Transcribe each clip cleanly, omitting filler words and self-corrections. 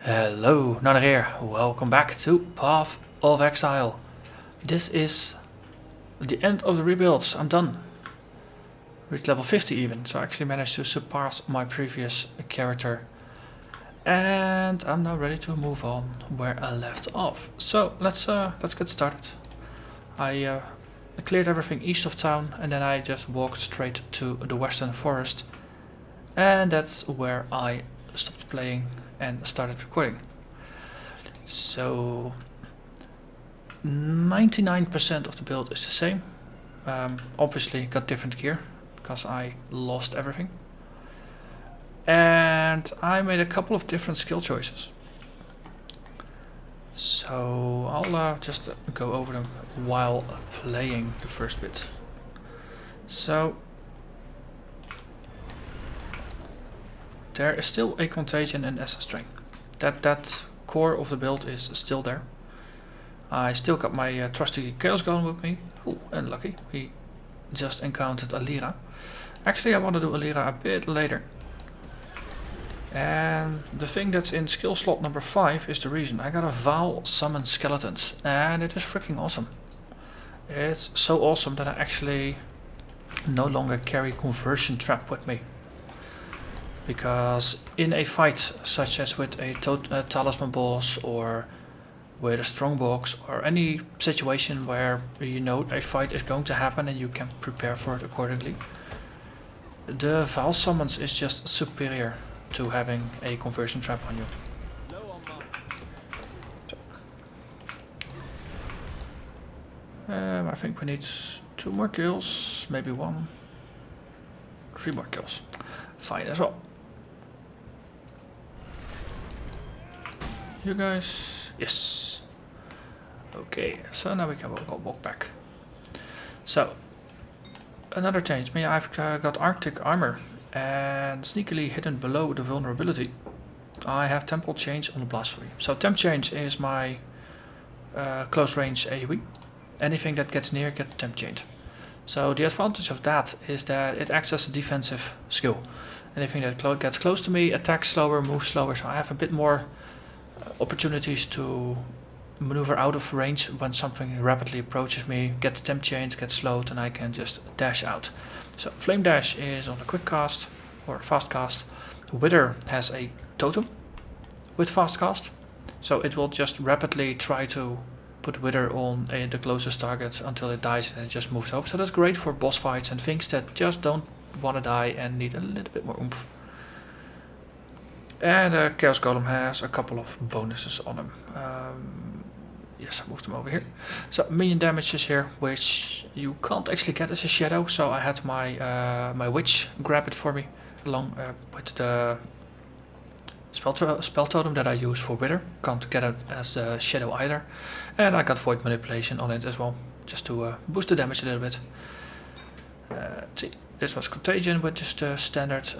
Hello, Narnach here. Welcome back to Path of Exile. This is the end of the rebuilds. I'm done. Reached level 50 even, so I actually managed to surpass my previous character. And I'm now ready to move on where I left off. So let's get started. I cleared everything east of town and then I just walked straight to the western forest. And that's where I stopped playing and started recording. So 99% of the build is the same. Obviously got different gear because I lost everything. And I made a couple of different skill choices. So I'll just go over them while playing the first bit. So there is still a contagion and essence drain. That core of the build is still there. I still got my trusty chaos golem with me. Ooh, and lucky, we just encountered a Lyra. Actually, I want to do a Lyra a bit later. And the thing that's in skill slot number 5 is the reason. I got a Val summon skeletons, and it is freaking awesome. It's so awesome that I actually no longer carry conversion trap with me. Because in a fight, such as with a Talisman boss or with a strong box or any situation where you know a fight is going to happen and you can prepare for it accordingly, the Val summons is just superior to having a conversion trap on you. I think we need 2 more kills, maybe 1, 3 more kills. Fine as well. You guys, yes. Okay, so now we can walk back. So, another change. I've got Arctic armor and sneakily hidden below the vulnerability. I have temple change on the blasphemy. So temp change is my close range AoE. Anything that gets near gets temp chained. So the advantage of that is that it acts as a defensive skill. Anything that gets close to me attacks slower, moves slower, so I have a bit more opportunities to maneuver out of range when something rapidly approaches me, gets temp chains, gets slowed, and I can just dash out. So flame dash is on a quick cast or fast cast. Wither has a totem with fast cast, so it will just rapidly try to put Wither on the closest target until it dies and it just moves over. So that's great for boss fights and things that just don't want to die and need a little bit more oomph. And Chaos Golem has a couple of bonuses on him. Yes, I moved them over here. So minion damage is here, which you can't actually get as a shadow. So I had my my witch grab it for me, along with the spell totem that I use for Wither. Can't get it as a shadow either. And I got void manipulation on it as well, just to boost the damage a little bit. Let's see, this was contagion with just standard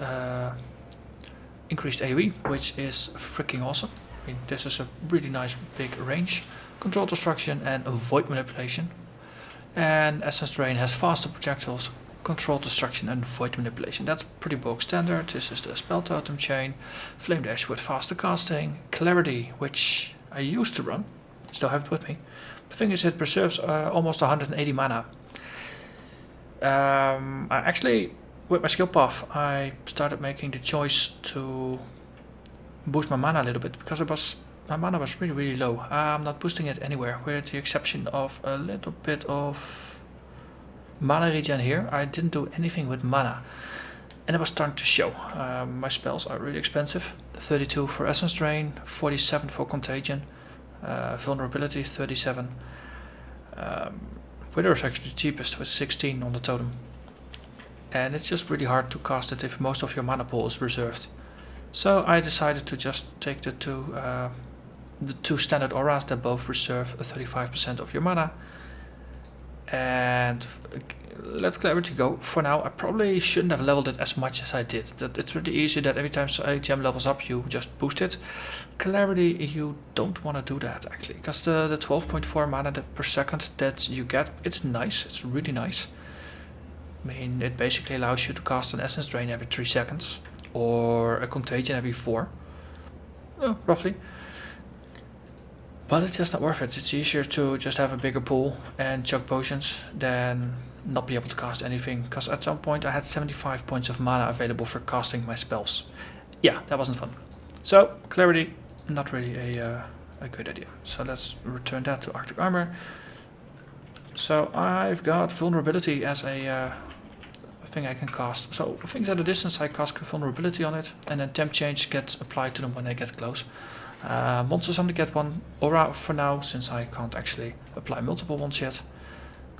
increased AoE, which is freaking awesome. I mean, this is a really nice big range. Control destruction and void manipulation. And Essence Drain has faster projectiles, control destruction and void manipulation. That's pretty bulk standard. This is the spell totem chain. Flame dash with faster casting. Clarity, which I used to run. Still have it with me. The thing is, it preserves almost 180 mana. I actually, with my skill path, I started making the choice to boost my mana a little bit because my mana was really low. I'm not boosting it anywhere, with the exception of a little bit of mana regen here. I didn't do anything with mana, and it was starting to show. My spells are really expensive. 32 for Essence Drain, 47 for Contagion, Vulnerability 37. Wither is actually the cheapest with 16 on the totem. And it's just really hard to cast it if most of your mana pool is reserved. So I decided to just take the two standard auras that both reserve 35% of your mana. And let Clarity go. For now, I probably shouldn't have leveled it as much as I did. It's really easy that every time a gem levels up, you just boost it. Clarity, you don't want to do that actually, because the 12.4 mana per second that you get, it's nice. It's really nice. I mean, it basically allows you to cast an Essence Drain every 3 seconds, or a Contagion every 4. roughly. But it's just not worth it. It's easier to just have a bigger pool and chug potions than not be able to cast anything. Because at some point I had 75 points of mana available for casting my spells. Yeah, that wasn't fun. So, clarity, not really a good idea. So let's return that to Arctic Armor. So I've got vulnerability as a thing I can cast. So things at a distance I cast vulnerability on it, and then temp change gets applied to them when they get close. Monsters only get one aura for now, since I can't actually apply multiple ones yet.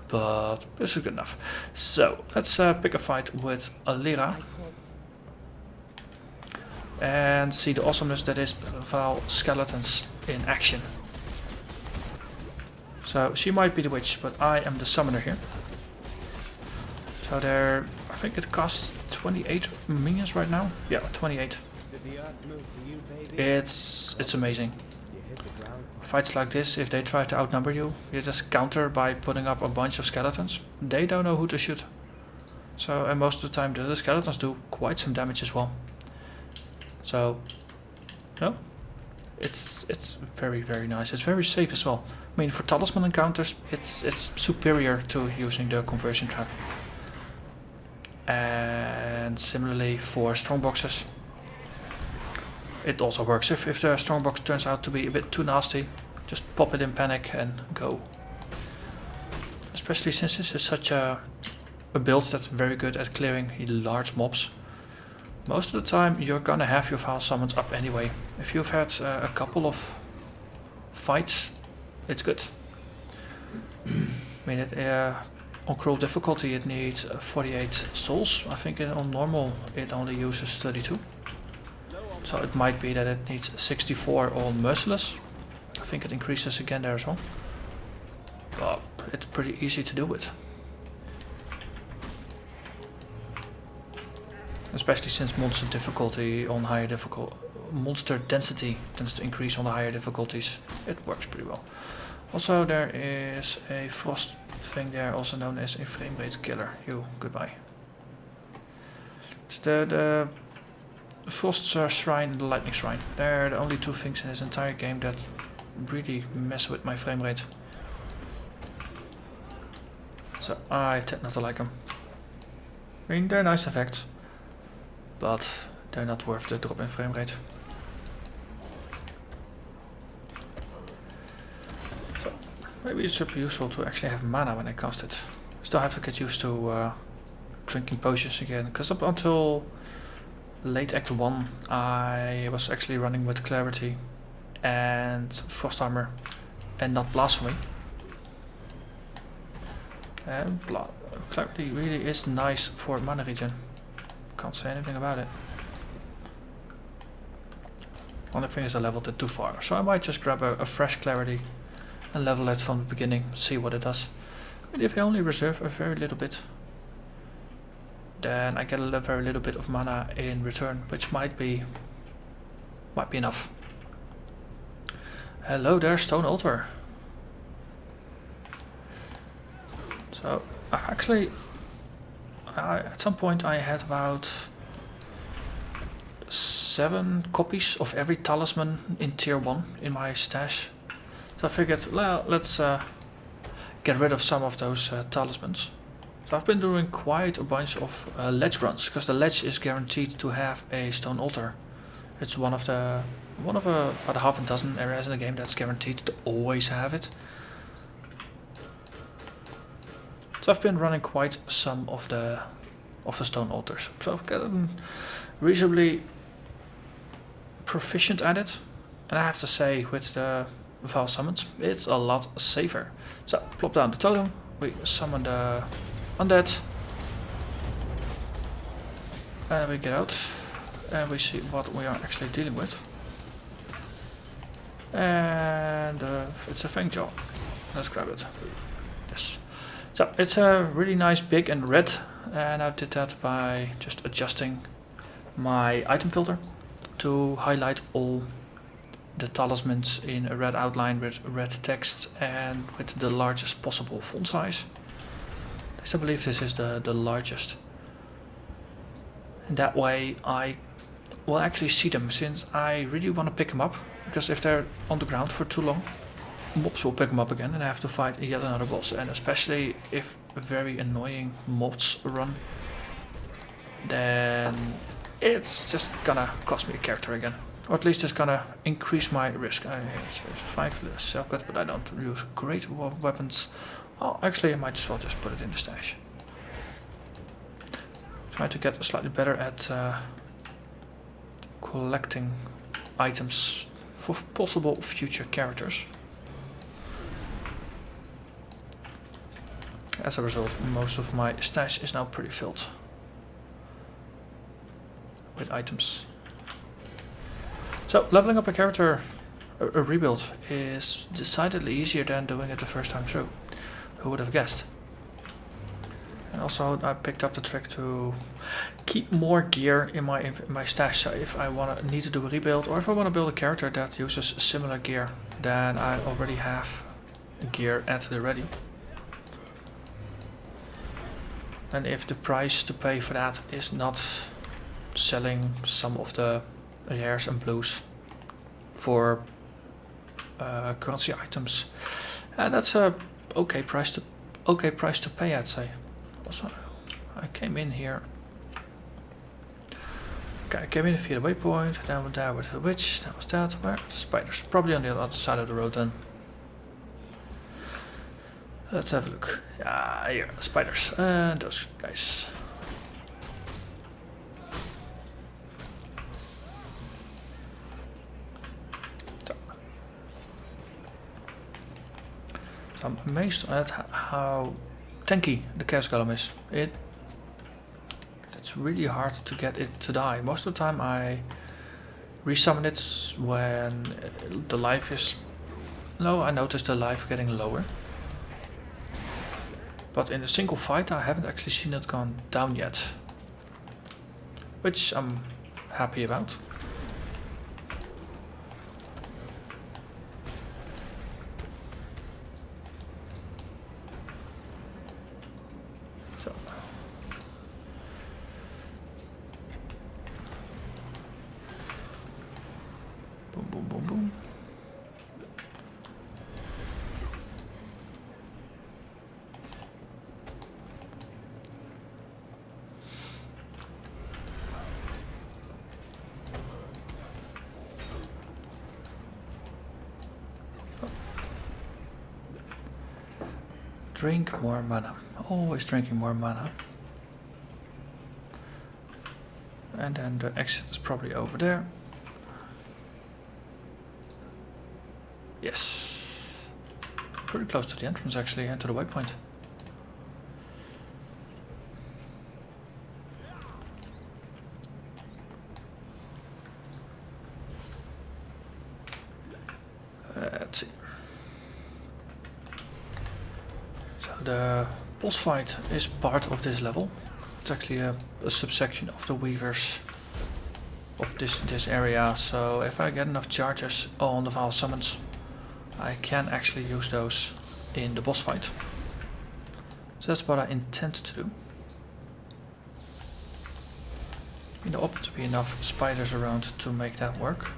But this is good enough. So let's pick a fight with Alira. And see the awesomeness that is Val Skeletons in action. So she might be the witch, but I am the summoner here. So there, I think it costs 28 minions right now. Yeah, 28. It's amazing. Fights like this, if they try to outnumber you, you just counter by putting up a bunch of skeletons. They don't know who to shoot. So, and most of the time the skeletons do quite some damage as well. So, no, it's very, very nice. It's very safe as well. I mean, for Talisman encounters, it's superior to using the conversion trap. And similarly for strongboxes, it also works. If the strongbox turns out to be a bit too nasty, just pop it in panic and go. Especially since this is such a build that's very good at clearing large mobs. Most of the time you're gonna have your Val summons up anyway. If you've had a couple of fights, it's good. I mean, on cruel difficulty it needs 48 souls. I think on normal it only uses 32. So it might be that it needs 64 on merciless. I think it increases again there as well. But it's pretty easy to do it. Especially since monster difficulty on higher monster density tends to increase on the higher difficulties. It works pretty well. Also there is a frost thing there, also known as a frame rate killer. Goodbye. It's the Frost Shrine and the Lightning Shrine. They're the only two things in this entire game that really mess with my frame rate. So I tend not to like them. I mean, they're nice effects, but they're not worth the drop in frame rate. So maybe it's super useful to actually have mana when I cast it. Still have to get used to drinking potions again, because up until late Act 1 I was actually running with Clarity and Frost Armor and not Blasphemy. And Clarity really is nice for mana regen. Can't say anything about it. Only thing is I leveled it too far, so I might just grab a fresh Clarity and level it from the beginning, see what it does. I mean, if I only reserve a very little bit, then I get a very little bit of mana in return, which might be enough. Hello there, Stone Altar. So actually, at some point I had about 7 copies of every talisman in tier 1 in my stash. So I figured, well, let's get rid of some of those talismans. So I've been doing quite a bunch of ledge runs, because the ledge is guaranteed to have a stone altar. It's one of about half a dozen areas in the game that's guaranteed to always have it. So I've been running quite some of the stone altars. So I've gotten reasonably proficient at it, and I have to say, with the Val summons, it's a lot safer. So plop down the totem, we summon the undead, and we get out and we see what we are actually dealing with. And it's a Fangjaw. Let's grab it. Yes. So it's a really nice, big and red, and I did that by just adjusting my item filter to highlight all the talismans in a red outline with red text and with the largest possible font size. At least I believe this is the largest. And that way I will actually see them, since I really want to pick them up, because if they're on the ground for too long, mobs will pick them up again and I have to fight yet another boss. And especially if very annoying mobs run, then it's just gonna cost me a character again. Or at least it's gonna increase my risk. It's 5 less self-cut, but I don't use great weapons. Oh, actually I might as well just put it in the stash. Trying to get slightly better at collecting items for possible future characters. As a result, most of my stash is now pretty filled with items. So leveling up a character, a rebuild, is decidedly easier than doing it the first time through. Who would have guessed? And also I picked up the trick to keep more gear in my stash. So if I need to do a rebuild, or if I want to build a character that uses similar gear, then I already have gear at the ready. And if the price to pay for that is not selling some of the rares and blues for currency items, and that's a okay price to pay, I'd say. Also, I came in here. Okay, I came in via the waypoint. Then went there with the witch. That was that. Where? The spiders. Probably on the other side of the road then. Let's have a look. Yeah, here, spiders. And those guys. So I'm amazed at how tanky the Chaos Golem is. It's really hard to get it to die. Most of the time I resummon it when the life is low. I notice the life getting lower. But in a single fight I haven't actually seen it gone down yet, which I'm happy about. So. Boom, boom, boom, boom. Drink more mana. Always drinking more mana. And then the exit is probably over there. Yes. Pretty close to the entrance actually, and to the waypoint. Let's see. The boss fight is part of this level. It's actually a subsection of the weavers of this area. So if I get enough charges on the Vile Summons, I can actually use those in the boss fight. So that's what I intend to do. There ought to be enough spiders around to make that work.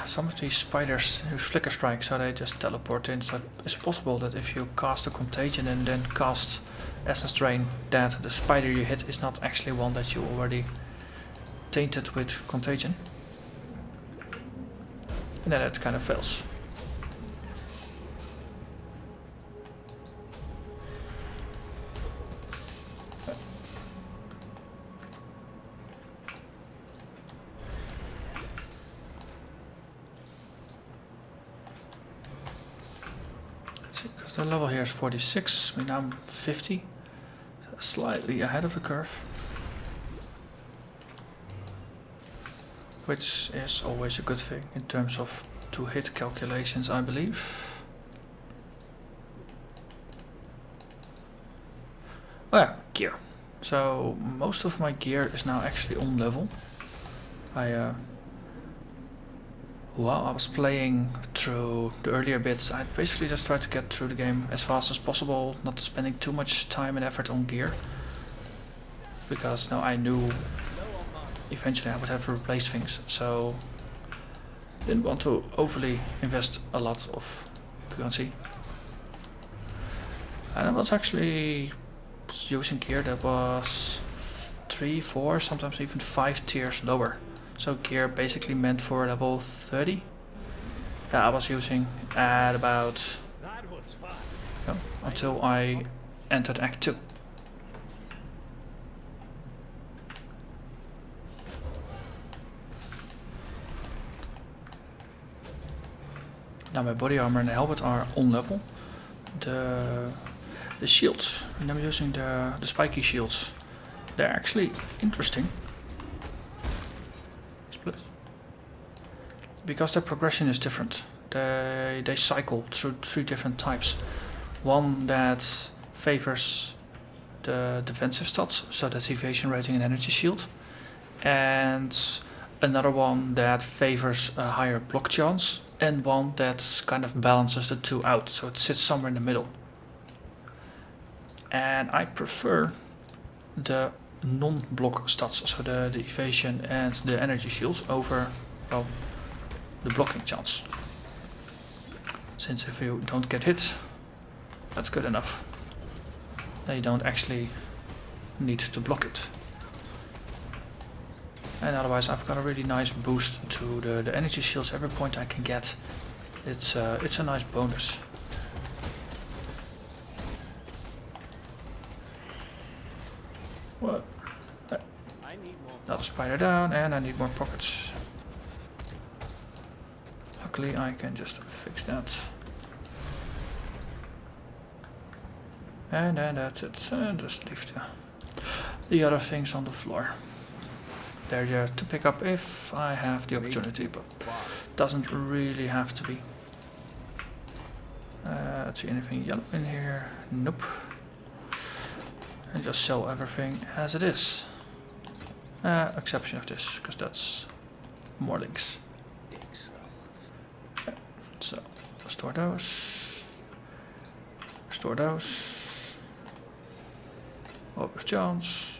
Some of these spiders use flicker strike, so they just teleport in. So it's possible that if you cast a contagion and then cast essence drain, that the spider you hit is not actually one that you already tainted with contagion. And then it kind of fails. The level here is 46, I mean I'm 50, so slightly ahead of the curve, which is always a good thing in terms of to-hit calculations, I believe. Oh yeah, gear. So most of my gear is now actually on level. I while I was playing through the earlier bits, I basically just tried to get through the game as fast as possible, not spending too much time and effort on gear. Because now I knew eventually I would have to replace things, so didn't want to overly invest a lot of currency. And I was actually using gear that was 3, 4, sometimes even 5 tiers lower. So gear basically meant for level 30. I was using at about until I entered Act 2. Now my body armor and the helmet are on level. The shields, and I'm using the spiky shields. They're actually interesting. Split. Because their progression is different. They cycle through 3 different types. One that favors the defensive stats, so that's evasion rating and energy shield. And another one that favors a higher block chance. And one that kind of balances the 2 out, so it sits somewhere in the middle. And I prefer the non-block stats, so the evasion and the energy shields over, well, the blocking chance. Since if you don't get hit, that's good enough. Then you don't actually need to block it. And otherwise I've got a really nice boost to the energy shields every point I can get. It's a nice bonus. What? Another spider down, and I need more pockets. Luckily I can just fix that. And then that's it. Just leave the other things on the floor. They're there to pick up if I have the opportunity, but doesn't really have to be. Let's see, anything yellow in here? Nope. And just sell everything as it is. Exception of this, because that's more links. Okay, so, store those. Store those. Hope of chance.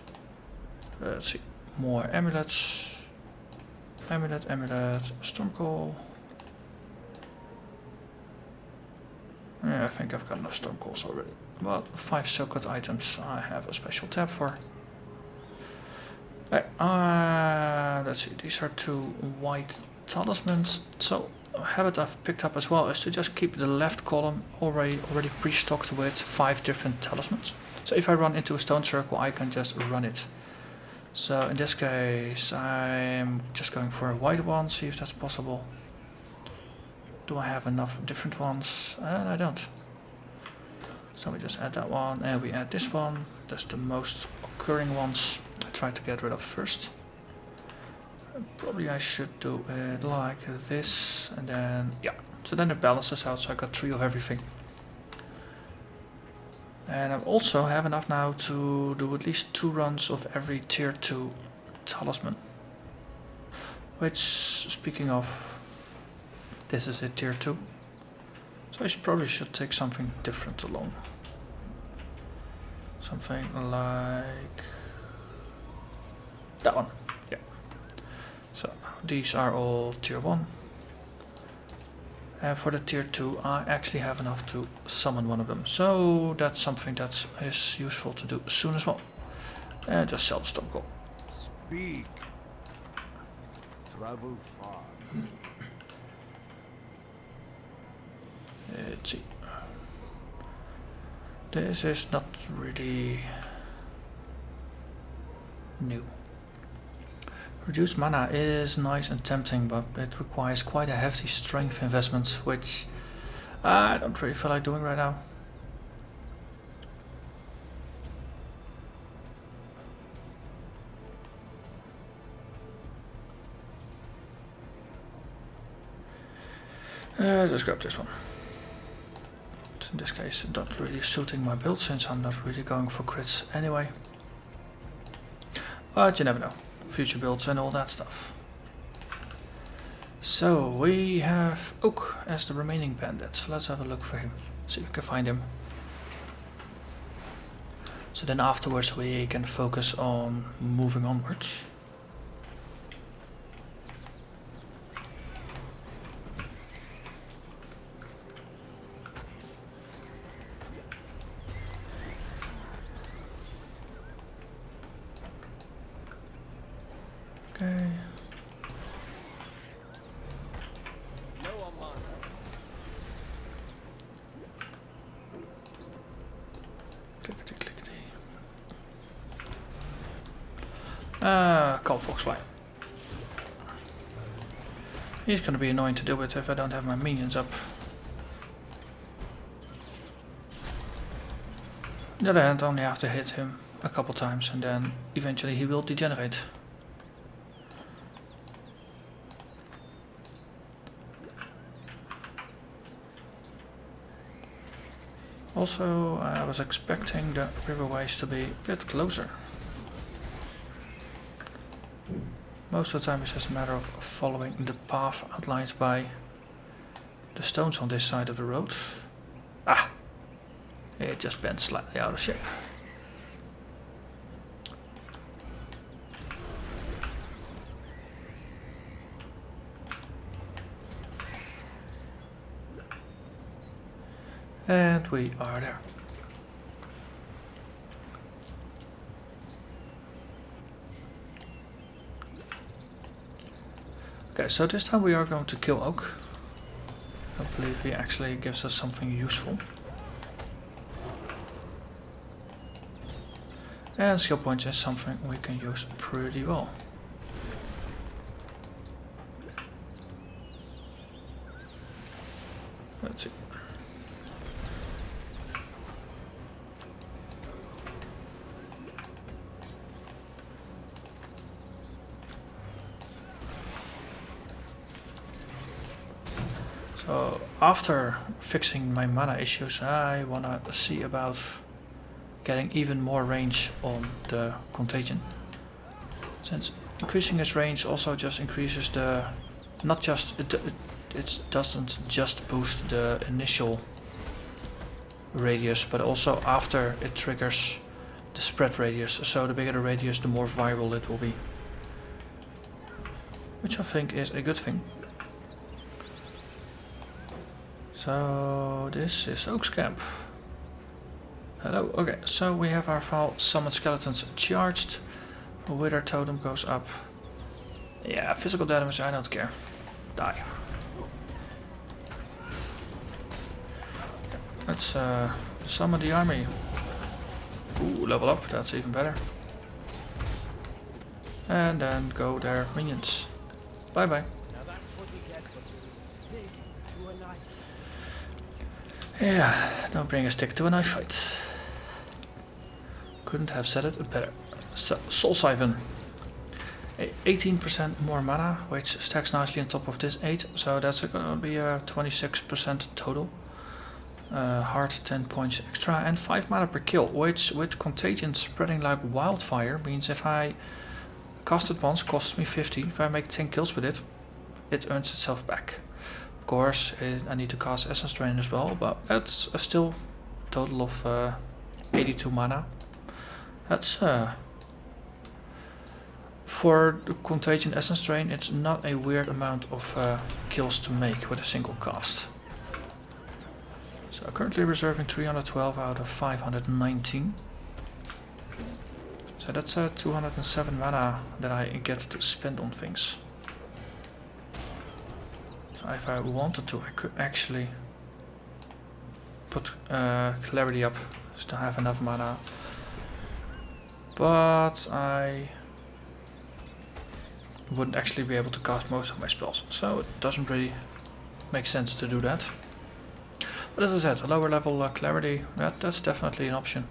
Let's see. More amulets. Amulet, Stormcall. Yeah, I think I've got enough Stormcalls already. Well, 5 so-called items I have a special tab for. Let's see, these are 2 white talismans. So, a habit I've picked up as well is to just keep the left column already pre-stocked with 5 different talismans. So if I run into a stone circle, I can just run it. So in this case, I'm just going for a white one, see if that's possible. Do I have enough different ones? And I don't. So we just add that one, and we add this one. That's the most occurring ones I try to get rid of first. Probably I should do it like this, and then, yeah. So then it balances out, so I got 3 of everything. And I also have enough now to do at least 2 runs of every tier 2 talisman. Which, speaking of, this is a tier 2. So I probably should take something different along. Something like that one. Yeah. So these are all tier 1. And for the tier 2 I actually have enough to summon one of them. So that's something that is useful to do soon as well. And just sell the Stormcall. Speak. Travel far. Let's see. This is not really new. Reduced mana is nice and tempting, but it requires quite a hefty strength investment, which I don't really feel like doing right now. Just grab this one. It's in this case not really suiting my build since I'm not really going for crits anyway. But you never know. Future builds and all that stuff. So we have Oak as the remaining bandit. So let's have a look for him. See if we can find him. So then afterwards we can focus on moving onwards. Okay. Clickety clickety. Call Foxfly. He's gonna be annoying to deal with if I don't have my minions up. On the other hand, I only have to hit him a couple times and then eventually he will degenerate. Also, I was expecting the riverways to be a bit closer. Most of the time it's just a matter of following the path outlined by the stones on this side of the road. Ah! It just bent slightly out of shape. And we are there. Okay, so this time we are going to kill Oak. I believe he actually gives us something useful. And skill points is something we can use pretty well. Let's see. So after fixing my mana issues, I wanna see about getting even more range on the contagion. Since increasing its range also just increases the, not just, it doesn't just boost the initial radius, but also after it triggers the spread radius. So the bigger the radius, the more viral it will be. Which I think is a good thing. So this is Oak's camp. Hello, okay, so we have our foul summoned skeletons charged. Wither totem goes up. Yeah, physical damage, I don't care. Die. Let's summon the army. Ooh, level up, that's even better. And then go their minions. Bye bye. Yeah, don't bring a stick to a knife fight. Couldn't have said it better. So, Soul Siphon. 18% more mana, which stacks nicely on top of this 8. So that's gonna be a 26% total. Heart 10 points extra and 5 mana per kill, which with Contagion spreading like wildfire means if I cast it once, costs me 50. If I make 10 kills with it, it earns itself back. Of course, I need to cast Essence Drain as well, but that's still a total of 82 mana. That's for the Contagion Essence Drain, it's not a weird amount of kills to make with a single cast. So currently reserving 312 out of 519. So that's 207 mana that I get to spend on things. So if I wanted to, I could actually put Clarity up to have enough mana. But I wouldn't actually be able to cast most of my spells, so it doesn't really make sense to do that. But as I said, a lower level Clarity, that's definitely an option.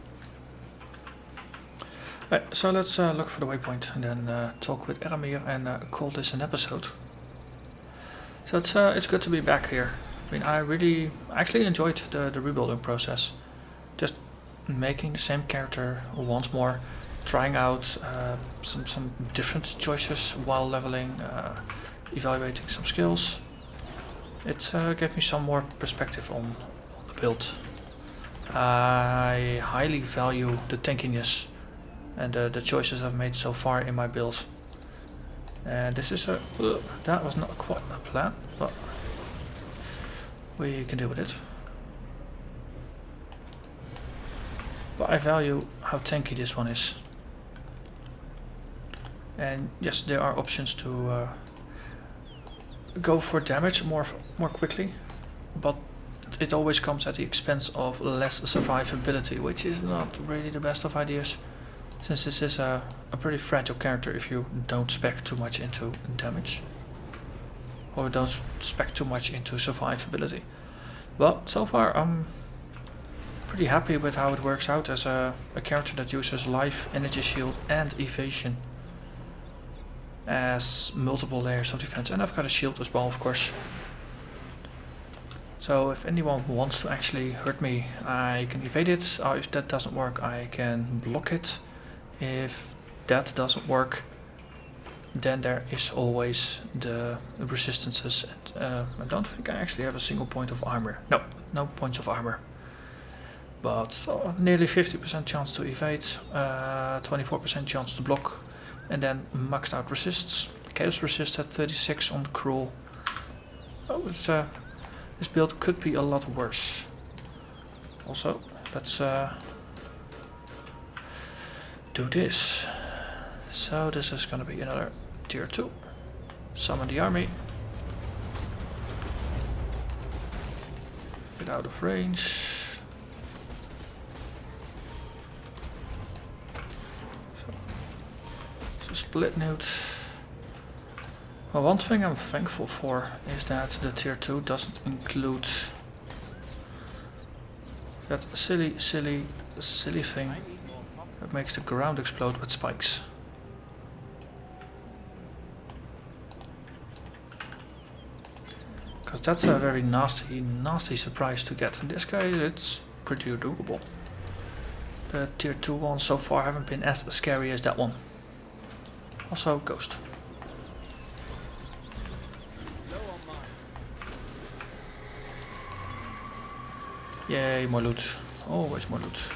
Right, so let's look for the waypoint and then talk with Eramir and call this an episode. So it's good to be back here. I mean, I actually enjoyed the rebuilding process. Just making the same character once more, trying out some different choices while leveling, evaluating some skills. It gave me some more perspective on the build. I highly value the tankiness and the choices I've made so far in my build. And this is that was not quite a plan, but we can deal with it. But I value how tanky this one is. And yes, there are options to go for damage more quickly, but it always comes at the expense of less survivability, which is not really the best of ideas, since this is a pretty fragile character if you don't spec too much into damage, or don't spec too much into survivability. But so far I'm pretty happy with how it works out as a character that uses life, energy shield and evasion as multiple layers of defense, and I've got a shield as well, of course. So if anyone wants to actually hurt me, I can evade it. If that doesn't work, I can block it. If that doesn't work, then there is always the resistances. And, I don't think I actually have a single point of armor. No points of armor. But nearly 50% chance to evade, 24% chance to block, and then maxed out resists. Chaos resist at 36 on the cruel. Oh, it's this build could be a lot worse. Also, let's do this. So this is gonna be another tier 2. Summon the army. Get out of range. So split node. Well, one thing I'm thankful for is that the tier 2 doesn't include that silly thing that makes the ground explode with spikes. Because that's a very nasty surprise to get. In this case, it's pretty doable. The tier 2 ones so far haven't been as scary as that one. Also, ghost. Yay, more loot. Always more loot.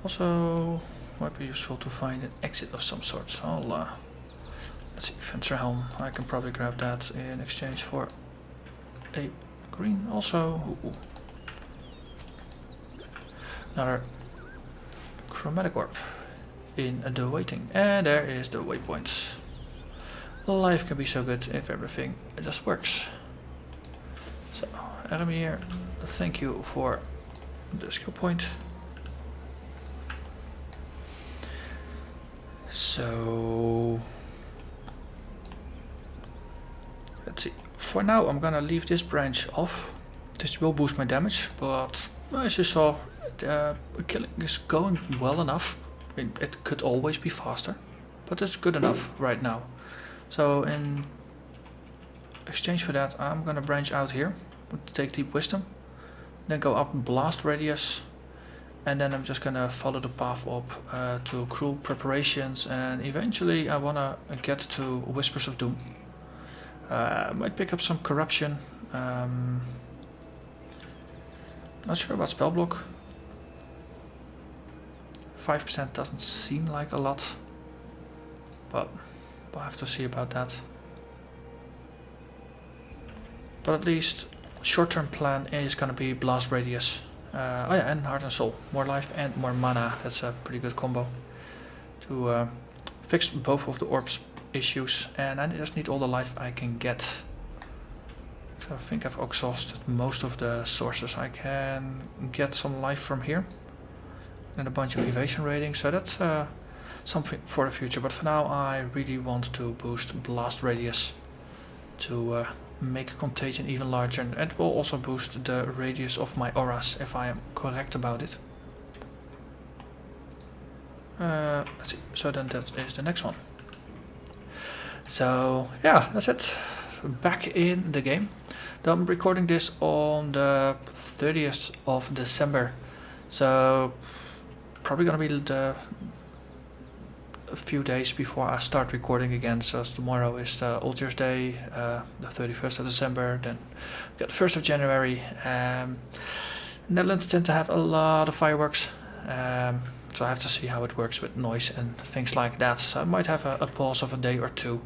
Also, might be useful to find an exit of some sort. I'll, let's see, Fencer Helm. I can probably grab that in exchange for a green. Also, another chromatic orb in the waiting. And there is the waypoint. Life can be so good if everything just works. So, Eramir, thank you for the skill point. So, let's see. For now, I'm gonna leave this branch off. This will boost my damage, but as you saw, the killing is going well enough. I mean, it could always be faster, but it's good enough right now. So in exchange for that, I'm gonna branch out here, take Deep Wisdom, then go up Blast Radius, and then I'm just gonna follow the path up to Cruel Preparations, and eventually I wanna get to Whispers of Doom. Might pick up some Corruption. Not sure about Spell Block. 5% doesn't seem like a lot, but we'll have to see about that. But at least short-term plan is gonna be Blast Radius. Oh yeah, and Heart and Soul. More life and more mana. That's a pretty good combo to fix both of the orbs issues. And I just need all the life I can get. So I think I've exhausted most of the sources. I can get some life from here. And a bunch of evasion ratings. So that's something for the future. But for now I really want to boost Blast Radius to make Contagion even larger, and it will also boost the radius of my auras if I am correct about it. Let's see, so then that is the next one. So yeah, that's it. Back in the game. I'm recording this on the 30th of December, so probably gonna be the a few days before I start recording again. So tomorrow is Old Year's Day, the 31st of December. Then we got 1st of January. Netherlands tend to have a lot of fireworks. So I have to see how it works with noise and things like that. So I might have a pause of a day or two,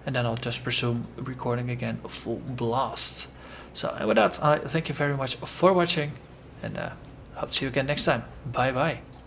and then I'll just resume recording again full blast. So with that, I thank you very much for watching, and hope to see you again next time. Bye bye.